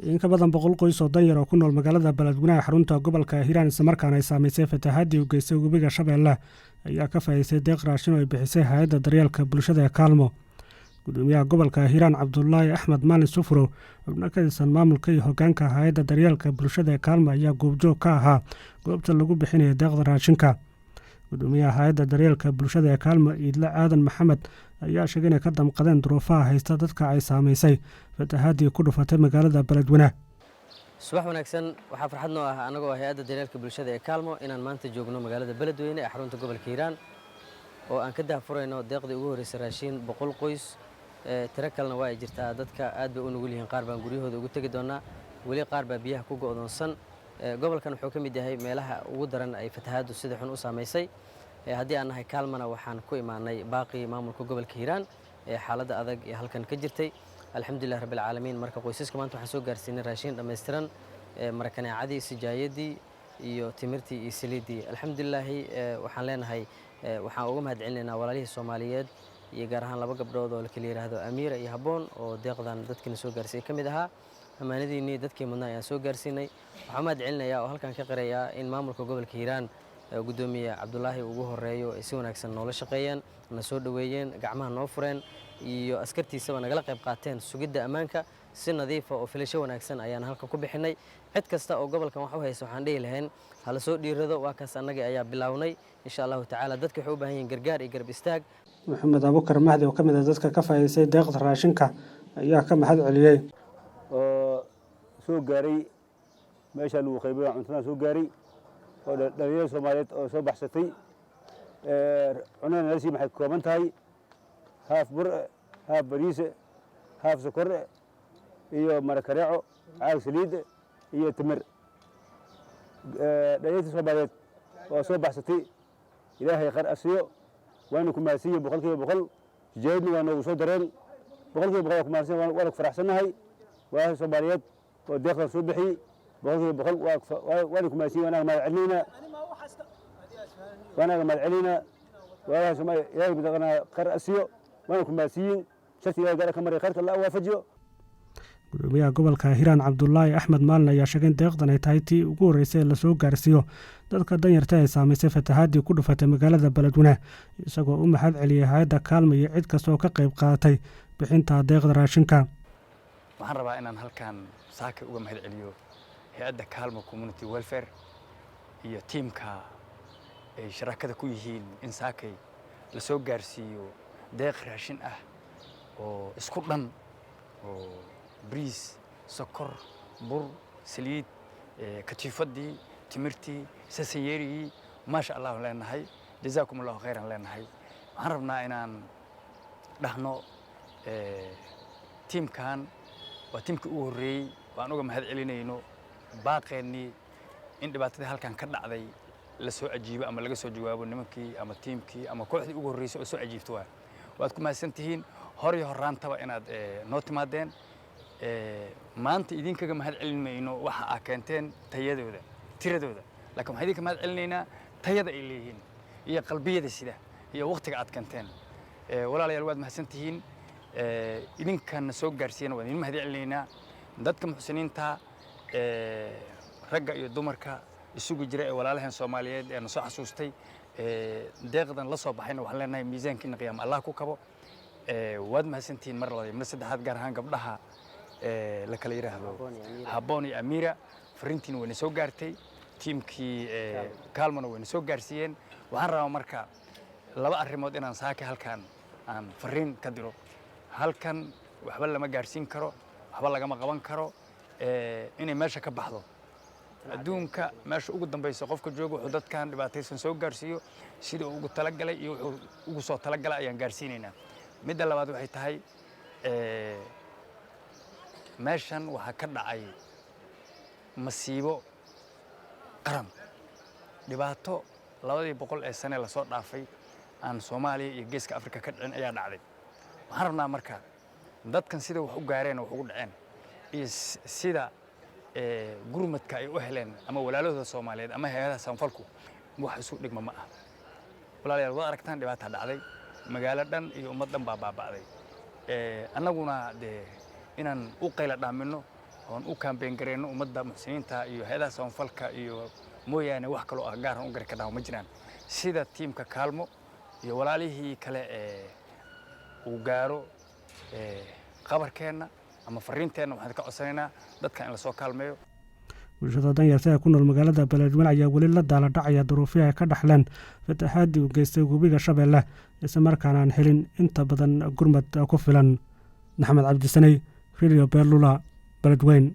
in ka badan 100 qoys oo danyar oo ku nool magaalada Beledweyne xarunta gobolka Hiiraan isla markaana ay saameysay fatahaadii u geystay webiga Shabeelle ayaa ka faa'iideystay deeq raashin oo ay bixisay hay'adda daryeelka bulshada ee Kaalmo. Gudoomiyaha gobolka Hiiraan Cabdullaahi Axmed Maalin Sufuro xubno ka tirsan maamulka iyo hoggaanka hay'adda daryeelka bulshada ee Kaalmo ayaa goobjoog ka ahaa goobta lagu bixinayo deeqda raashinka. Gudoomiyaha hay'adda daryeelka bulshada ee Kaalmo Iidle Aadan Maxamed ayaa sheegay inay ka damqadeen duruufaha haysta dadka ay saameysay fatahaadii ku dhufatay magaalada Beledweyne. subax wanaagsan waxaa farxad noo ah anagoo hay'adda daryeelka bulshada ee Kaalmo inaan maanta joogno magaalada Beledweyne ee xarunta gobolka Hiiraan oo aan ka daafurayno deeqdii ugu horeysay raashin 100 qoys tiro kalena waa ay jirtaa dadka aad bay u nugul yihiin qaar baan guryahooda ugu tagi doonaa wali qaar baa biyaha ku go'doonsan gobolkan wuxuu ka mid yahay meelaha ugu daran ay fatahaadu sida xun u saameysay haddii aan nahay Kaalmana waxaan ku imaanay baaqi maamulka gobolka Hiiraan ee xaaladda adag ee halkan ka jirtay alxamdulillah rabbil caalamiin marka qoysaska maanta waxaan soo gaarsiinay raashin dhameystiran marakaneecadii sijaayadii iyo timirtii iyo saliidii alxamdulillah waxaan leenahay waxaan uga mahadcelinaynaa walaalihii Soomaaliyeed iyo gaar ahaan laba gabdhood oo la kala yiraahdo Amiira iyo Haboon oo deeqdan dadkina soo gaarsiiyay kamid ahaa amaanadiinii dadkii mudnaa ayaan soo gaarsiinay waxaan mahadcelinayaa oo halkan ka qirayaa in maamulka gobolka Hiiraan gudoomiye Cabdullaahi ugu horeeyo ay si wanaagsan noola shaqeeyeen na soo dhaweeyeen gacmaha noo fureen iyo askartiisaba nagala qayb qaateen sugidda ammaanka si nadiif ah oo filasho wanaagsan ayaan halka ku bixinay cid kasta oo gobolkan wax u hayso waxaan dhihi lahayn hala soo dhiirado waa kaas annaga ayaa bilawnay insha Allah ta'ala dadka waxay u baahan yihiin gargaar iyo garab istaag Maxamed Abukar Mahdi oo kamid ah dadka ka faa'iideystay deeqda raashinka ayaa ka mahad celiyay oo soo gaaray meesha lagu qaybiyo cuntada soo gaaray oo dhalinyarada Soomaaliyeed oo soo baxsatay cunana nasi maxay kooban tahay haaf bur haaf bariis haaf sokor iyo marakareeco caag saliid iyo timir dhalinyarada Soomaaliyeed oo soo baxsatay ilaahay qar asiyo waana ku maasiyo boqolkiiba boqol jeedna waa noogu soo dareen boqolkiiba boqol ku maasiyo waan ku faraxsanahay waa Soomaaliyeed oo deeqda soo bixiyay boqolkiiba boqol waana ku maasiyo waana ma celina waa Soomaaliya ilaahay midaqana qar asiyo waana ku maasiyin shatiga gaar ka maray qarka la waafajiyo. Gudoomiyaha gobolka Hiiraan Cabdullaahi Axmed Maalin ayaa sheegay in deeqdan ay tahay tii ugu horeysay la soo gaarsiiyo dadka danyarta ee saameysay fatahaadii ku dhufatay magaalada Beledweyne isagoo u mahad celiyay hay'adda Kaalmo iyo cid kasta oo ka qayb qaadatay bixinta deeqda raashinka. waxaan rabaa inaan halkan saaka uga mahad celiyo hay'adda Kaalmo Community Welfare iyo teamka ay sharaakada ku yihiin in saakay la soo gaarsiiyo deeq raashin ah oo isku dhan oo bariis sokor bur saliid katiifadii timirtii sasanyeerigii maasha Allah leenahay jazaakumullahu khayran leenahay waxaan rabnaa inaan dhahno teamkan waa teamkii ugu horeeyay waan uga mahad celinayno baaqeennii in dhibaatada halkan ka dhacday la soo ajiibo ama laga soo jawaabo nimankii ama teamkii ama kooxdii ugu horeysay oo soo ajiibto waad ku mahadsantihiin hor iyo horaantaba inaad noo timaadeen maanta idinkaga mahad celinayno waxa aad keenteen tayadooda tiradooda laakiin waxaan idinka mahad celinaynaa tayada ay leeyihiin iyo qalbiyada sida iyo waqtiga aad keenteen walaalayaal waad mahadsantihiin idinkana soo gaarsiiyana waan idin mahad celinaynaa dadka muxsiniinta ragga iyo dumarka isugu jira ee walaalahan Soomaaliyeed ee soo xasuustay deeqdan la soo baxayna waxaan leenahay miisaankiina qiyaam Allah ku kabo waad mahadsantihiin mar labaad mar saddexaad gaar ahaan gabdhaha la kala yiraahdo Haboon iyo Amiira fariintiin way soo gaartay teamkii Kaalmona way soo gaarsiiyeen waxaan rabaa marka laba arrimood inaan saaka halkan aan fariin ka diro halkan waxba lama gaarsiin karo waxba lagama qaban karo inay meesha ka baxdo adduunka meesha ugu dambaysa qofka jooga wuxuu dadkan dhibaataysan soo gaarsiiyo sida uu ugu talagalay iyo wuxuu ugu soo talagalay ayaan gaarsiinaynaa midda labaad waxay tahay meeshan waxa ka dhacay masiibo qaran dhibaato 200 ee sano la soo dhaafay aan Soomaaliya iyo geeska Afrika ka dhicin ayaa dhacday waxaan rabnaa marka dadkan sida wax u gaareen wax ugu dhaceen iyo sida gurmadka ay u heleen ama walaalahooda Soomaaliyeed ama hay'adaha samafalku wax isu dhigma ma ah walaalayaal wada aragtaan dhibaato dhacday magaalo dhan iyo ummad dhan baa baaba'day annaguna inaan u qayla dhaamino oon u kaambeyn gareyno ummadda muxsiniinta iyo hay'adaha samafalka iyo mooyaane wax kale oo gaar ah u gari karnaa ma jiraan sida tiimka kaalmo iyo walaalihii kale uu gaaro qabarkeena ama fariinteena waxaan ka codsanaynaa dadka in la soo kaalmeeyo bulshada danyarta ee ku nool magaalada Beledweyne ayaa weli la daala dhacaya duruufiyaha ay ka dhaxleen fatahaadii u geystay webiga Shabeelle isla markaana aan helin inta badan gurmad ku filan. Maxamed Cabdi Sanay, Radio Beerlula, Beledweyne.